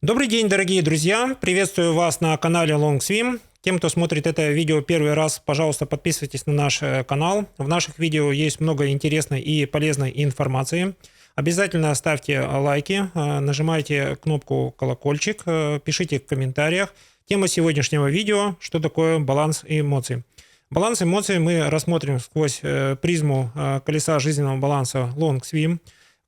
Добрый день, дорогие друзья! Приветствую вас на канале LongSwim. Тем, кто смотрит это видео первый раз, пожалуйста, подписывайтесь на наш канал. В наших видео есть много интересной и полезной информации. Обязательно ставьте лайки, нажимайте кнопку колокольчик, пишите в комментариях. Тема сегодняшнего видео – что такое баланс эмоций. Баланс эмоций мы рассмотрим сквозь призму колеса жизненного баланса LongSwim.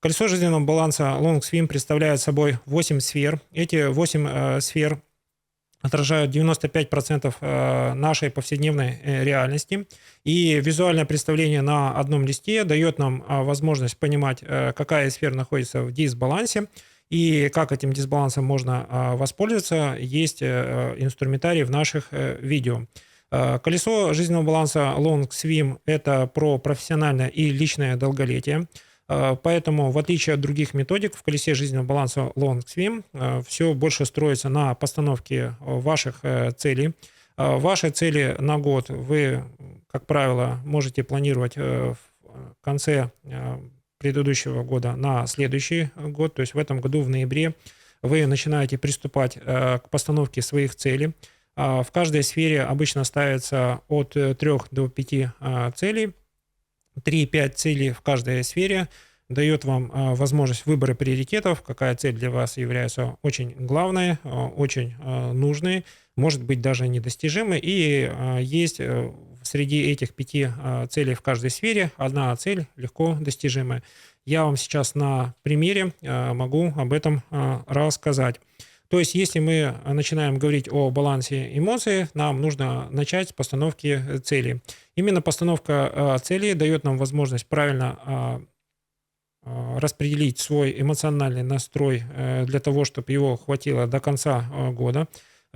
Колесо жизненного баланса LongSwim представляет собой 8 сфер. Эти 8 сфер отражают 95% нашей повседневной реальности. И визуальное представление на одном листе дает нам возможность понимать, какая из сфер находится в дисбалансе и как этим дисбалансом можно воспользоваться. Есть инструментарий в наших видео. Колесо жизненного баланса LongSwim – это про профессиональное и личное долголетие. Поэтому, в отличие от других методик, в колесе жизненного баланса LongSwim все больше строится на постановке ваших целей. Ваши цели на год вы, как правило, можете планировать в конце предыдущего года на следующий год. То есть в этом году, в ноябре, вы начинаете приступать к постановке своих целей. В каждой сфере обычно ставится от 3 до 5 целей. 3-5 целей в каждой сфере дает вам возможность выбора приоритетов, какая цель для вас является очень главной, очень нужной, может быть даже недостижимой. И есть среди этих 5 целей в каждой сфере одна цель легко достижимая. Я вам сейчас на примере могу об этом рассказать. То есть, если мы начинаем говорить о балансе эмоций, нам нужно начать с постановки целей. Именно постановка целей дает нам возможность правильно распределить свой эмоциональный настрой для того, чтобы его хватило до конца года.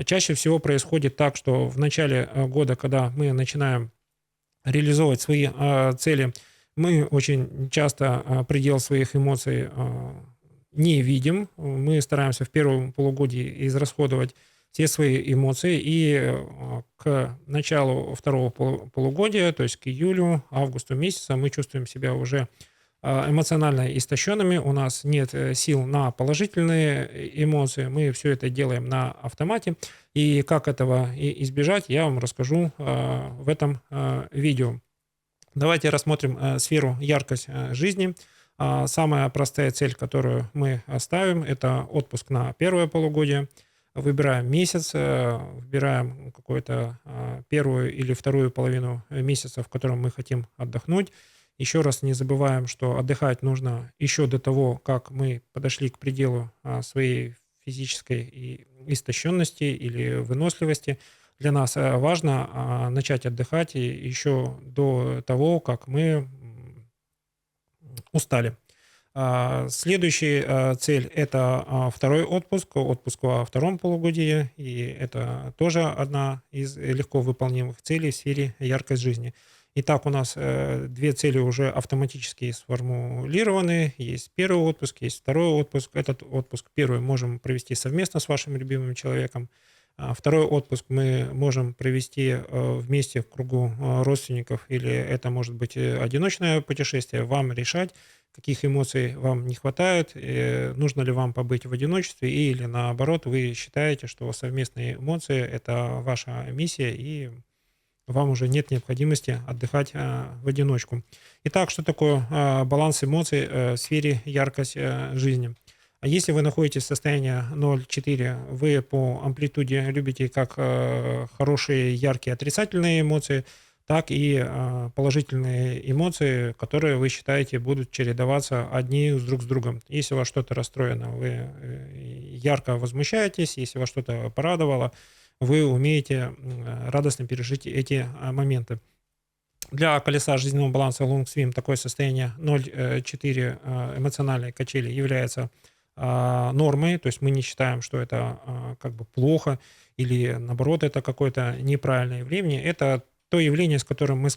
Чаще всего происходит так, что в начале года, когда мы начинаем реализовывать свои цели, мы очень часто предел своих эмоций не видим. Мы стараемся в первом полугодии израсходовать все свои эмоции, и к началу второго полугодия, то есть к июлю, августу месяца, мы чувствуем себя уже эмоционально истощенными, у нас нет сил на положительные эмоции, мы все это делаем на автомате. И как этого избежать, я вам расскажу в этом видео. Давайте рассмотрим сферу яркость жизни. Самая простая цель, которую мы ставим, это отпуск на первое полугодие. Выбираем месяц, выбираем какую-то первую или вторую половину месяца, в котором мы хотим отдохнуть. Еще раз не забываем, что отдыхать нужно еще до того, как мы подошли к пределу своей физической истощенности или выносливости. Для нас важно начать отдыхать еще до того, как мы устали. Следующая цель – это второй отпуск во втором полугодии, и это тоже одна из легко выполнимых целей в сфере яркость жизни. Итак, у нас 2 цели уже автоматически сформулированы. Есть первый отпуск, есть второй отпуск. Этот отпуск первый можем провести совместно с вашим любимым человеком. Второй отпуск мы можем провести вместе в кругу родственников, или это может быть одиночное путешествие. Вам решать, каких эмоций вам не хватает, нужно ли вам побыть в одиночестве, или наоборот, вы считаете, что совместные эмоции – это ваша миссия, и вам уже нет необходимости отдыхать в одиночку. Итак, что такое баланс эмоций в сфере яркость жизни? Если вы находитесь в состоянии 0,4, вы по амплитуде любите как хорошие, яркие, отрицательные эмоции, так и положительные эмоции, которые вы считаете будут чередоваться одни друг с другом. Если у вас что-то расстроено, вы ярко возмущаетесь, если вас что-то порадовало, вы умеете радостно пережить эти моменты. Для колеса жизненного баланса LongSwim такое состояние 0,4 эмоциональной качели является нормой, то есть мы не считаем, что это как бы плохо или наоборот это какое-то неправильное явление. Это то явление, с которым мы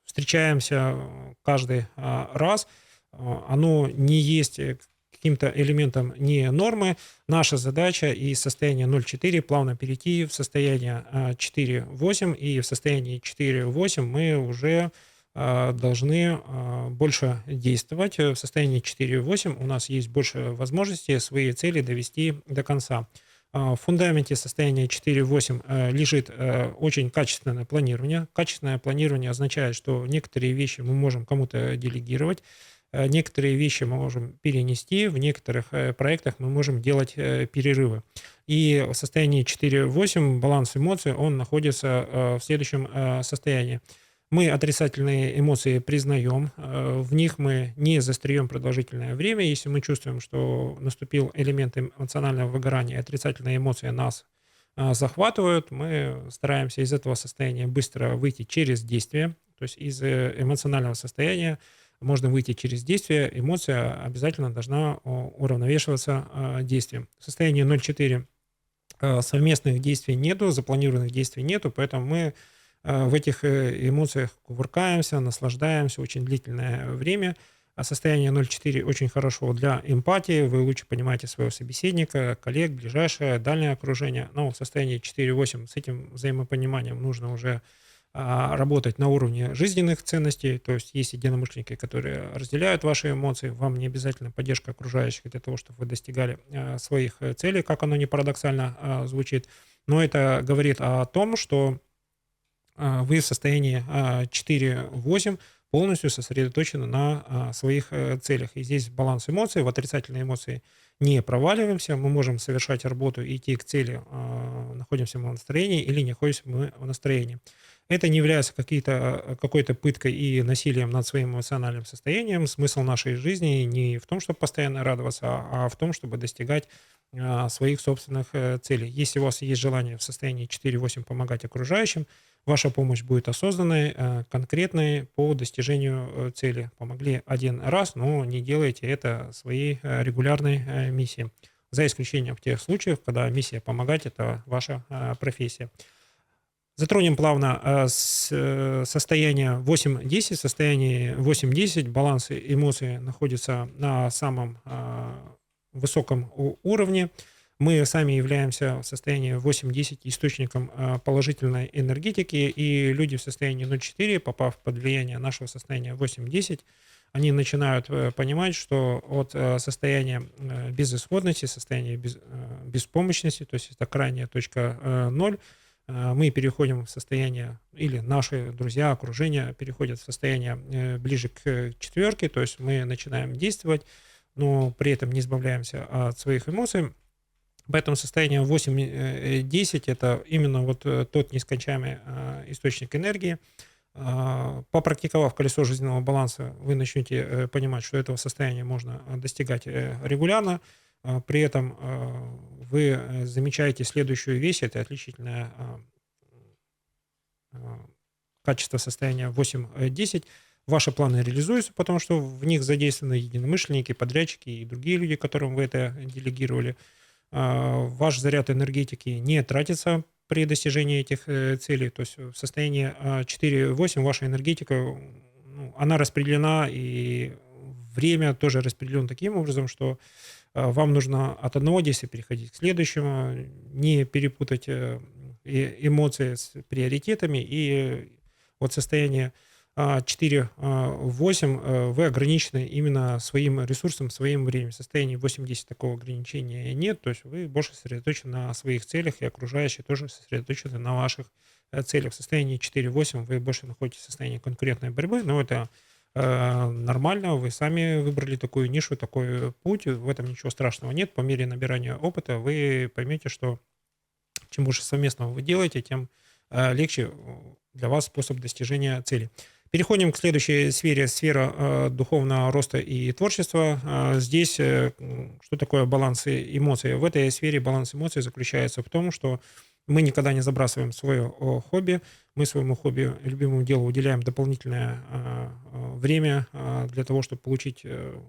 встречаемся каждый раз. Оно не есть каким-то элементом не нормы. Наша задача из состояния 0,4 плавно перейти в состояние 4,8, и в состоянии 4,8 мы уже должны больше действовать. В состоянии 4.8 у нас есть больше возможностей свои цели довести до конца. В фундаменте состояния 4.8 лежит очень качественное планирование. Качественное планирование означает, что некоторые вещи мы можем кому-то делегировать, некоторые вещи мы можем перенести, в некоторых проектах мы можем делать перерывы. И в состоянии 4.8 баланс эмоций, он находится в следующем состоянии. Мы отрицательные эмоции признаем, в них мы не застреем продолжительное время. Если мы чувствуем, что наступил элемент эмоционального выгорания, отрицательные эмоции нас захватывают, мы стараемся из этого состояния быстро выйти через действие. То есть из эмоционального состояния можно выйти через действие. Эмоция обязательно должна уравновешиваться действием. В состоянии 0.4 совместных действий нету, запланированных действий нету, поэтому мы в этих эмоциях кувыркаемся, наслаждаемся очень длительное время. А состояние 0.4 очень хорошо для эмпатии. Вы лучше понимаете своего собеседника, коллег, ближайшее, дальнее окружение. Но в состоянии 4.8 с этим взаимопониманием нужно уже работать на уровне жизненных ценностей. То есть есть единомышленники, которые разделяют ваши эмоции. Вам не обязательно поддержка окружающих для того, чтобы вы достигали своих целей, как оно не парадоксально звучит. Но это говорит о том, что вы в состоянии 4.8 полностью сосредоточены на своих целях. И здесь баланс эмоций, в отрицательные эмоции не проваливаемся, мы можем совершать работу и идти к цели, находимся мы в настроении или не находимся мы в настроении. Это не является какой-то пыткой и насилием над своим эмоциональным состоянием. Смысл нашей жизни не в том, чтобы постоянно радоваться, а в том, чтобы достигать своих собственных целей. Если у вас есть желание в состоянии 4.8 помогать окружающим, ваша помощь будет осознанной, конкретной по достижению цели. Помогли один раз, но не делайте это своей регулярной миссией. За исключением тех случаев, когда миссия помогать – это ваша профессия. Затронем плавно состояние 8.10. В состоянии 8.10 баланс эмоций находится на самом высоком уровне. Мы сами являемся в состоянии 8.10 источником положительной энергетики, и люди в состоянии 0.4, попав под влияние нашего состояния 8.10, они начинают понимать, что от состояния безысходности, состояния беспомощности, то есть это крайняя точка 0, мы переходим в состояние, или наши друзья, окружение переходят в состояние ближе к четверке, то есть мы начинаем действовать, но при этом не избавляемся от своих эмоций. Поэтому состояние 8-10 – это именно вот тот нескончаемый источник энергии. Попрактиковав колесо жизненного баланса, вы начнете понимать, что этого состояния можно достигать регулярно. При этом вы замечаете следующую вещь – это отличительное качество состояния 8-10. Ваши планы реализуются, потому что в них задействованы единомышленники, подрядчики и другие люди, которым вы это делегировали. Ваш заряд энергетики не тратится при достижении этих целей. То есть в состоянии 4.8 ваша энергетика, она распределена, и время тоже распределено таким образом, что вам нужно от одного действия переходить к следующему, не перепутать эмоции с приоритетами. И вот состояние 4.8 вы ограничены именно своим ресурсом, своим временем. В состоянии 8.10 такого ограничения нет, то есть вы больше сосредоточены на своих целях, и окружающие тоже сосредоточены на ваших целях. В состоянии 4.8 вы больше находитесь в состоянии конкурентной борьбы, но это нормально, вы сами выбрали такую нишу, такой путь, в этом ничего страшного нет. По мере набирания опыта вы поймете, что чем больше совместного вы делаете, тем легче для вас способ достижения цели. Переходим к следующей сфере, сфера духовного роста и творчества. Здесь что такое баланс эмоций? В этой сфере баланс эмоций заключается в том, что мы никогда не забрасываем свое хобби, мы своему хобби, любимому делу уделяем дополнительное время для того, чтобы получить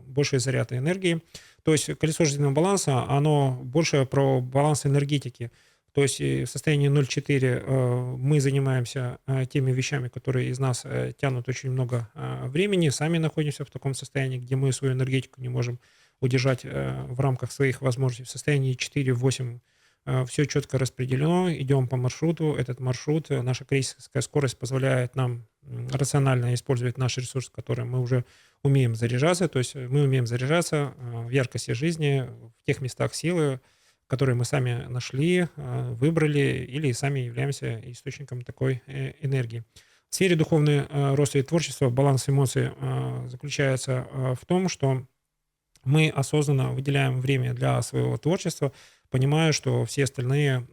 больший заряд энергии. То есть колесо жизненного баланса, оно больше про баланс энергетики. То есть в состоянии 0.4 мы занимаемся теми вещами, которые из нас тянут очень много времени, сами находимся в таком состоянии, где мы свою энергетику не можем удержать в рамках своих возможностей. В состоянии 4.8 все четко распределено, идем по маршруту. Этот маршрут, наша крейсерская скорость позволяет нам рационально использовать наш ресурс, которым мы уже умеем заряжаться. То есть мы умеем заряжаться в яркости жизни, в тех местах силы, которые мы сами нашли, выбрали или сами являемся источником такой энергии. В сфере духовного роста и творчества баланс эмоций заключается в том, что мы осознанно выделяем время для своего творчества, понимая, что все остальные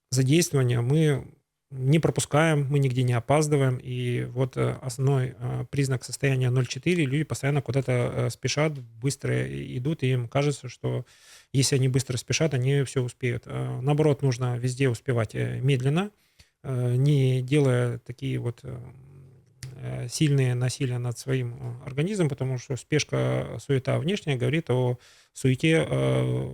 задействования мы не пропускаем, мы нигде не опаздываем. И вот основной признак состояния 0,4, люди постоянно куда-то спешат, быстро идут, и им кажется, что если они быстро спешат, они все успеют. Наоборот, нужно везде успевать медленно, не делая такие вот сильные насилия над своим организмом, потому что спешка, суета внешняя говорит о суете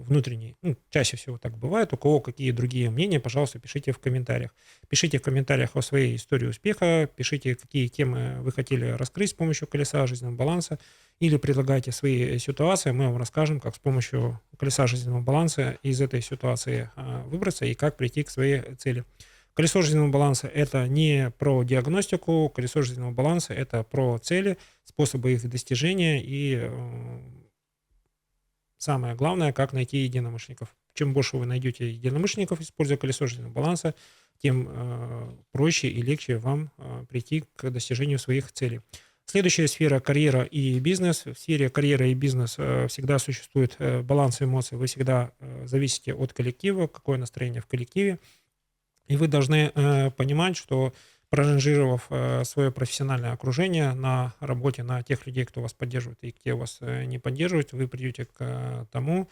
внутренней. Ну, чаще всего так бывает. У кого какие другие мнения, пожалуйста, пишите в комментариях. Пишите в комментариях о своей истории успеха, пишите, какие темы вы хотели раскрыть с помощью колеса жизненного баланса, или предлагайте свои ситуации, мы вам расскажем, как с помощью колеса жизненного баланса из этой ситуации выбраться и как прийти к своей цели. Колесо жизненного баланса – это не про диагностику, колесо жизненного баланса – это про цели, способы их достижения и самое главное, как найти единомышленников. Чем больше вы найдете единомышленников, используя колесо жизненного баланса, тем проще и легче вам прийти к достижению своих целей. Следующая сфера – карьера и бизнес. В сфере карьеры и бизнеса всегда существует баланс эмоций. Вы всегда зависите от коллектива, какое настроение в коллективе. И вы должны понимать, что проранжировав свое профессиональное окружение на работе, на тех людей, кто вас поддерживает и кто вас не поддерживает, вы придете к тому,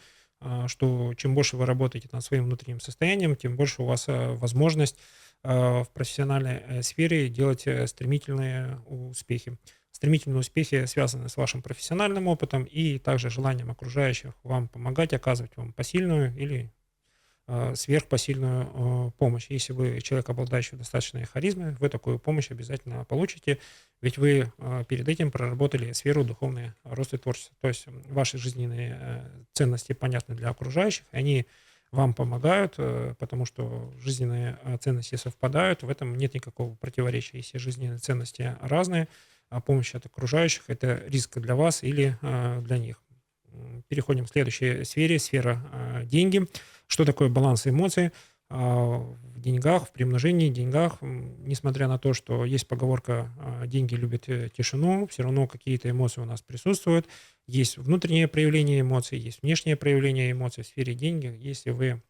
что чем больше вы работаете над своим внутренним состоянием, тем больше у вас возможность в профессиональной сфере делать стремительные успехи. Стремительные успехи связаны с вашим профессиональным опытом и также желанием окружающих вам помогать, оказывать вам посильную или сверхпосильную помощь. Если вы человек, обладающий достаточной харизмой, вы такую помощь обязательно получите, ведь вы перед этим проработали сферу духовного роста и творчества. То есть ваши жизненные ценности понятны для окружающих, они вам помогают, потому что жизненные ценности совпадают, в этом нет никакого противоречия. Если жизненные ценности разные, а помощь от окружающих – это риск для вас или для них. Переходим к следующей сфере, сфера деньги. Что такое баланс эмоций в деньгах, в приумножении деньгах? Несмотря на то, что есть поговорка «деньги любят тишину», все равно какие-то эмоции у нас присутствуют. Есть внутреннее проявление эмоций, есть внешнее проявление эмоций в сфере денег. Если вы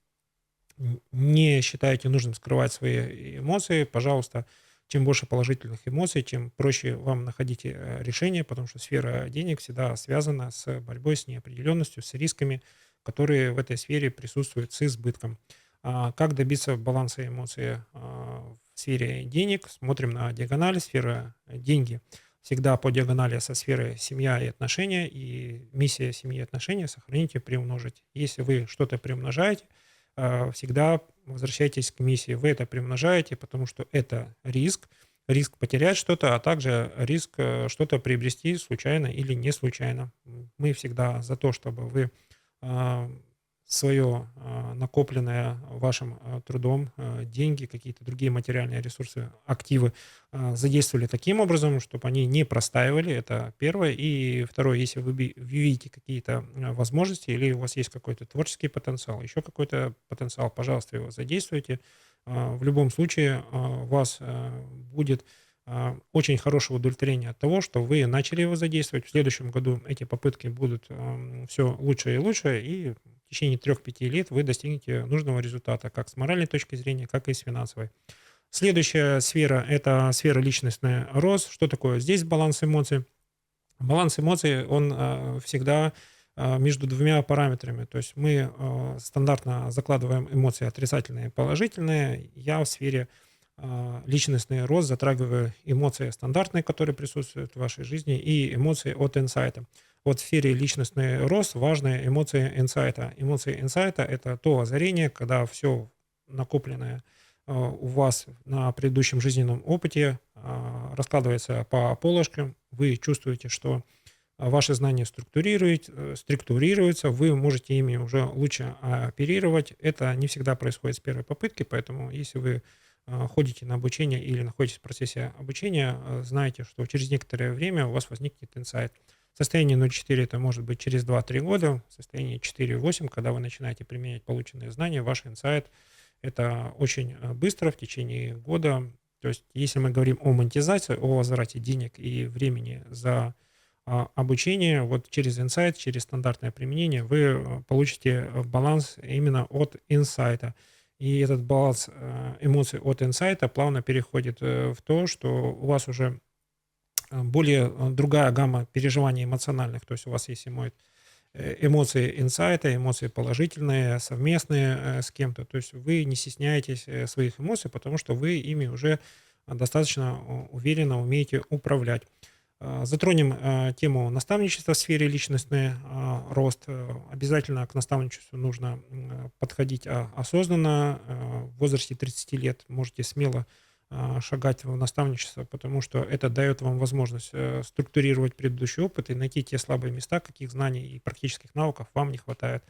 не считаете нужным скрывать свои эмоции, пожалуйста, чем больше положительных эмоций, тем проще вам находить решение, потому что сфера денег всегда связана с борьбой с неопределенностью, с рисками, которые в этой сфере присутствуют с избытком. Как добиться баланса эмоций в сфере денег? Смотрим на диагонали. Сфера деньги всегда по диагонали со сферой семья и отношения, и миссия семьи и отношения – сохранить и приумножить. Если вы что-то приумножаете, всегда возвращайтесь к миссии. Вы это приумножаете, потому что это риск потерять что-то, а также риск что-то приобрести случайно или не случайно. Мы всегда за то, чтобы вы свое накопленное вашим трудом деньги, какие-то другие материальные ресурсы, активы задействовали таким образом, чтобы они не простаивали, это первое. И второе, если вы видите какие-то возможности или у вас есть какой-то творческий потенциал, еще какой-то потенциал, пожалуйста, его задействуйте. В любом случае у вас будет очень хорошее удовлетворение от того, что вы начали его задействовать. В следующем году эти попытки будут все лучше и лучше, и в течение 3-5 лет вы достигнете нужного результата, как с моральной точки зрения, как и с финансовой. Следующая сфера – это сфера личностный рост. Что такое здесь баланс эмоций? Баланс эмоций, он всегда между двумя параметрами. То есть мы стандартно закладываем эмоции отрицательные и положительные. Я в сфере личностный рост затрагиваю эмоции стандартные, которые присутствуют в вашей жизни, и эмоции от инсайта. Вот в сфере личностный рост важны эмоции инсайта. Эмоции инсайта – это то озарение, когда все накопленное у вас на предыдущем жизненном опыте раскладывается по полочкам. Вы чувствуете, что ваши знания структурируются, вы можете ими уже лучше оперировать. Это не всегда происходит с первой попытки, поэтому если вы ходите на обучение или находитесь в процессе обучения, знайте, что через некоторое время у вас возникнет инсайт. Состояние 0,4 это может быть через 2-3 года, состояние 4,8, когда вы начинаете применять полученные знания, ваш инсайт это очень быстро, в течение года. То есть если мы говорим о монетизации, о возврате денег и времени за обучение, вот через инсайт, через стандартное применение вы получите баланс именно от инсайта. И этот баланс эмоций от инсайта плавно переходит в то, что у вас уже более другая гамма переживаний эмоциональных, то есть у вас есть эмоции инсайта, эмоции положительные, совместные с кем-то, то есть вы не стесняетесь своих эмоций, потому что вы ими уже достаточно уверенно умеете управлять. Затронем тему наставничества в сфере личностный рост. Обязательно к наставничеству нужно подходить осознанно. В возрасте 30 лет можете смело шагать в наставничество, потому что это дает вам возможность структурировать предыдущий опыт и найти те слабые места, каких знаний и практических навыков вам не хватает.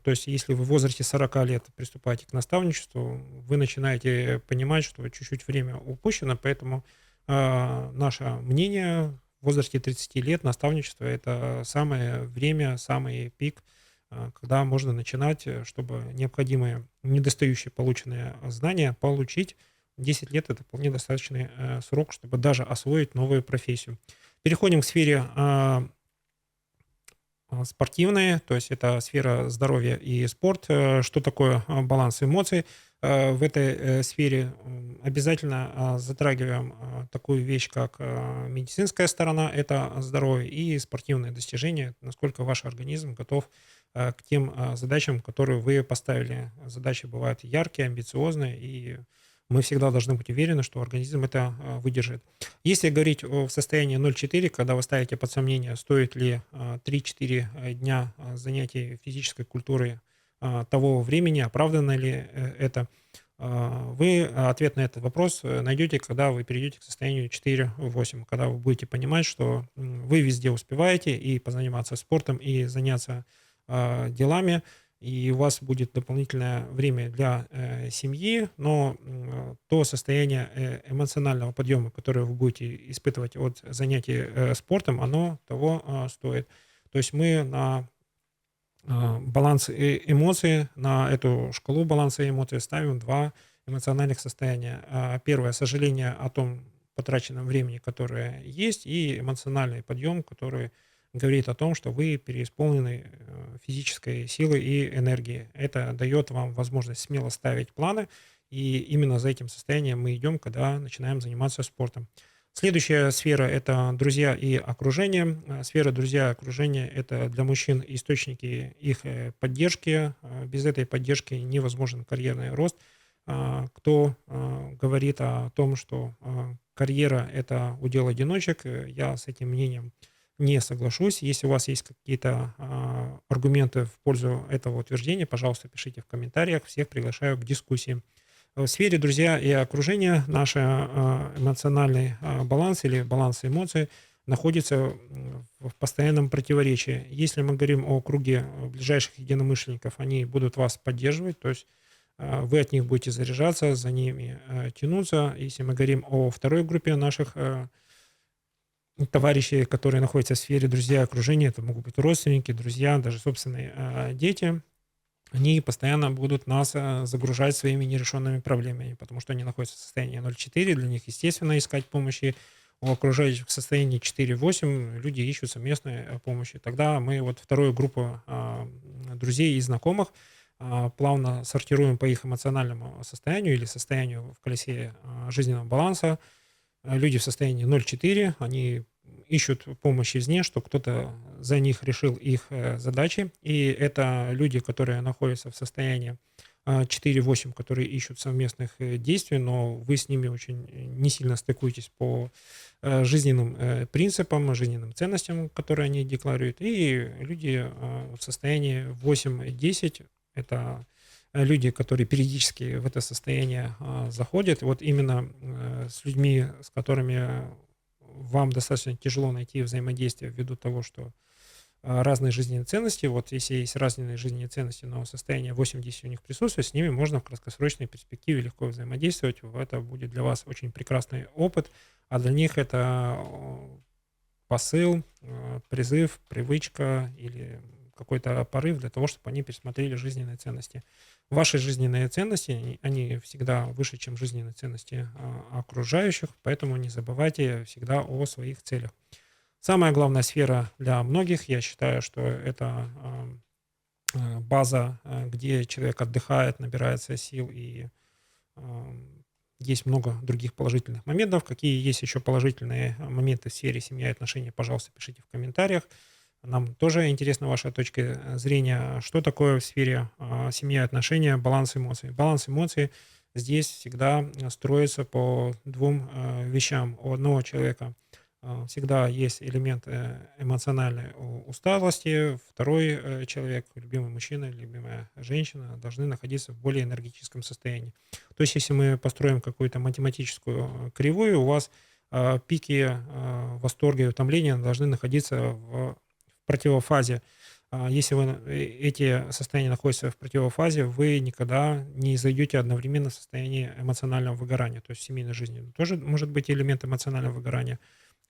То есть, если вы в возрасте 40 лет приступаете к наставничеству, вы начинаете понимать, что чуть-чуть время упущено, поэтому наше мнение в возрасте 30 лет наставничество – это самое время, самый пик, когда можно начинать, чтобы необходимые недостающие полученные знания получить. 10 лет – это вполне достаточный срок, чтобы даже освоить новую профессию. Переходим к сфере спортивной, то есть это сфера здоровья и спорт. Что такое баланс эмоций? В этой сфере обязательно затрагиваем такую вещь, как медицинская сторона, это здоровье, и спортивные достижения, насколько ваш организм готов к тем задачам, которые вы поставили. Задачи бывают яркие, амбициозные, и мы всегда должны быть уверены, что организм это выдержит. Если говорить о состоянии 0,4, когда вы ставите под сомнение, стоит ли 3-4 дня занятий физической культурой того времени, оправдано ли это, вы ответ на этот вопрос найдете, когда вы перейдете к состоянию 4-8, когда вы будете понимать, что вы везде успеваете и позаниматься спортом, и заняться делами, и у вас будет дополнительное время для семьи, но то состояние эмоционального подъема, которое вы будете испытывать от занятий спортом, оно того стоит. То есть мы на баланс эмоций, на эту шкалу баланса эмоций ставим два эмоциональных состояния. Первое – сожаление о том потраченном времени, которое есть, и эмоциональный подъем, который говорит о том, что вы переисполнены физической силой и энергией. Это дает вам возможность смело ставить планы, и именно за этим состоянием мы идем, когда начинаем заниматься спортом. Следующая сфера – это друзья и окружение. Сфера друзья и окружения – это для мужчин источники их поддержки. Без этой поддержки невозможен карьерный рост. Кто говорит о том, что карьера – это удел одиночек, я с этим мнением не соглашусь. Если у вас есть какие-то аргументы в пользу этого утверждения, пожалуйста, пишите в комментариях. Всех приглашаю к дискуссии. В сфере друзья и окружение наш эмоциональный баланс или баланс эмоций находится в постоянном противоречии. Если мы говорим о круге ближайших единомышленников, они будут вас поддерживать, то есть вы от них будете заряжаться, за ними тянуться. Если мы говорим о второй группе наших товарищи, которые находятся в сфере друзья и окружения, это могут быть родственники, друзья, даже собственные дети, они постоянно будут нас загружать своими нерешенными проблемами, потому что они находятся в состоянии 0,4, для них, естественно, искать помощи. У окружающих в состоянии 4,8 люди ищут совместной помощи. Тогда мы вот вторую группу друзей и знакомых плавно сортируем по их эмоциональному состоянию или состоянию в колесе жизненного баланса. Люди в состоянии 0,4, они ищут помощь извне, что кто-то за них решил их задачи. И это люди, которые находятся в состоянии 4-8, которые ищут совместных действий, но вы с ними очень не сильно стыкуетесь по жизненным принципам, жизненным ценностям, которые они декларируют. И люди в состоянии 8-10, это люди, которые периодически в это состояние заходят. Вот именно с людьми, с которыми вам достаточно тяжело найти взаимодействие ввиду того, что разные жизненные ценности. Вот если есть разные жизненные ценности, но состояние 80 у них присутствует, с ними можно в краткосрочной перспективе легко взаимодействовать. Это будет для вас очень прекрасный опыт, а для них это посыл, призыв, привычка или какой-то порыв для того, чтобы они пересмотрели жизненные ценности. Ваши жизненные ценности, они всегда выше, чем жизненные ценности окружающих, поэтому не забывайте всегда о своих целях. Самая главная сфера для многих, я считаю, что это база, где человек отдыхает, набирается сил, и есть много других положительных моментов. Какие есть еще положительные моменты в сфере семьи и отношений, пожалуйста, пишите в комментариях. Нам тоже интересна ваша точка зрения. Что такое в сфере семьи и отношения баланс эмоций? Баланс эмоций здесь всегда строится по двум вещам. У одного человека всегда есть элемент эмоциональной усталости. Второй человек, любимый мужчина, любимая женщина, должны находиться в более энергетическом состоянии. То есть, если мы построим какую-то математическую кривую, у вас пики восторга и утомления должны находиться в противофазе. Если эти состояния находятся в противофазе, вы никогда не зайдете одновременно в состояние эмоционального выгорания. То есть в семейной жизни тоже может быть элемент эмоционального выгорания.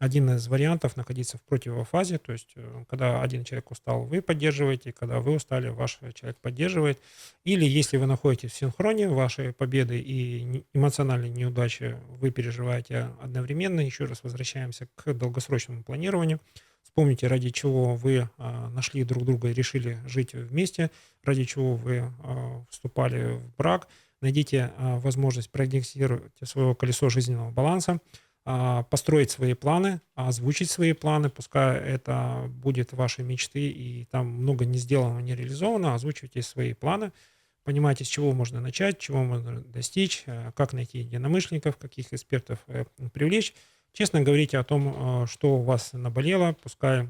Один из вариантов находиться в противофазе, то есть когда один человек устал, вы поддерживаете, когда вы устали, ваш человек поддерживает. Или если вы находитесь в синхроне, ваши победы и эмоциональные неудачи вы переживаете одновременно. Еще раз возвращаемся к долгосрочному планированию. Вспомните, ради чего вы нашли друг друга и решили жить вместе, ради чего вы вступали в брак. Найдите возможность продиагностировать свое колесо жизненного баланса, построить свои планы, озвучить свои планы, пускай это будет ваши мечты, и там много не сделано, не реализовано, озвучивайте свои планы, понимаете, с чего можно начать, чего можно достичь, как найти единомышленников, каких экспертов привлечь. Честно говорите о том, что у вас наболело, пускай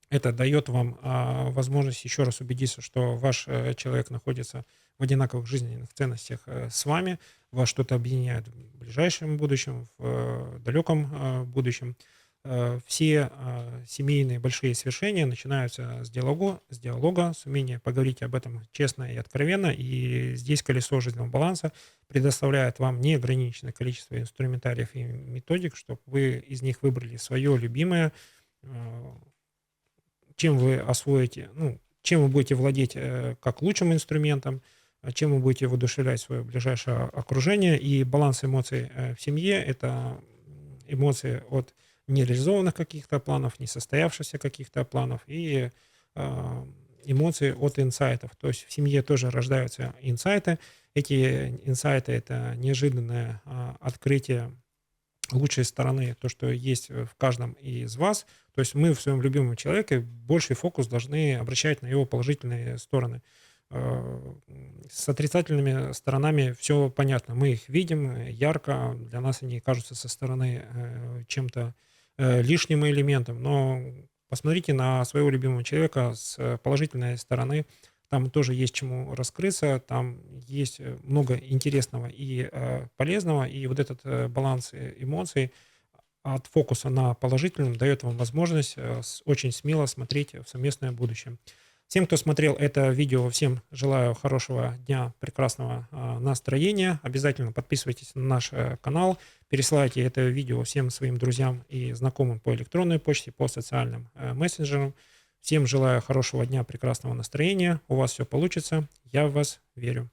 это дает вам возможность еще раз убедиться, что ваш человек находится в одинаковых жизненных ценностях с вами, вас что-то объединяет в ближайшем будущем, в далеком будущем. Все семейные большие свершения начинаются с диалога, с умения поговорить об этом честно и откровенно. И здесь колесо жизненного баланса предоставляет вам неограниченное количество инструментариев и методик, чтобы вы из них выбрали свое любимое, чем вы освоите, чем вы будете владеть как лучшим инструментом, чем вы будете воодушевлять свое ближайшее окружение. И баланс эмоций в семье – это эмоции от нереализованных каких-то планов, несостоявшихся каких-то планов и эмоции от инсайтов. То есть в семье тоже рождаются инсайты. Эти инсайты – это неожиданное открытие лучшей стороны, то, что есть в каждом из вас. То есть мы в своем любимом человеке больший фокус должны обращать на его положительные стороны. С отрицательными сторонами все понятно. Мы их видим ярко, для нас они кажутся со стороны чем-то лишним элементом, но посмотрите на своего любимого человека с положительной стороны. Там тоже есть чему раскрыться, там есть много интересного и полезного, и вот этот баланс эмоций от фокуса на положительном дает вам возможность очень смело смотреть в совместное будущее. Всем, кто смотрел это видео, всем желаю хорошего дня, прекрасного настроения. Обязательно подписывайтесь на наш канал, пересылайте это видео всем своим друзьям и знакомым по электронной почте, по социальным мессенджерам. Всем желаю хорошего дня, прекрасного настроения. У вас все получится. Я в вас верю.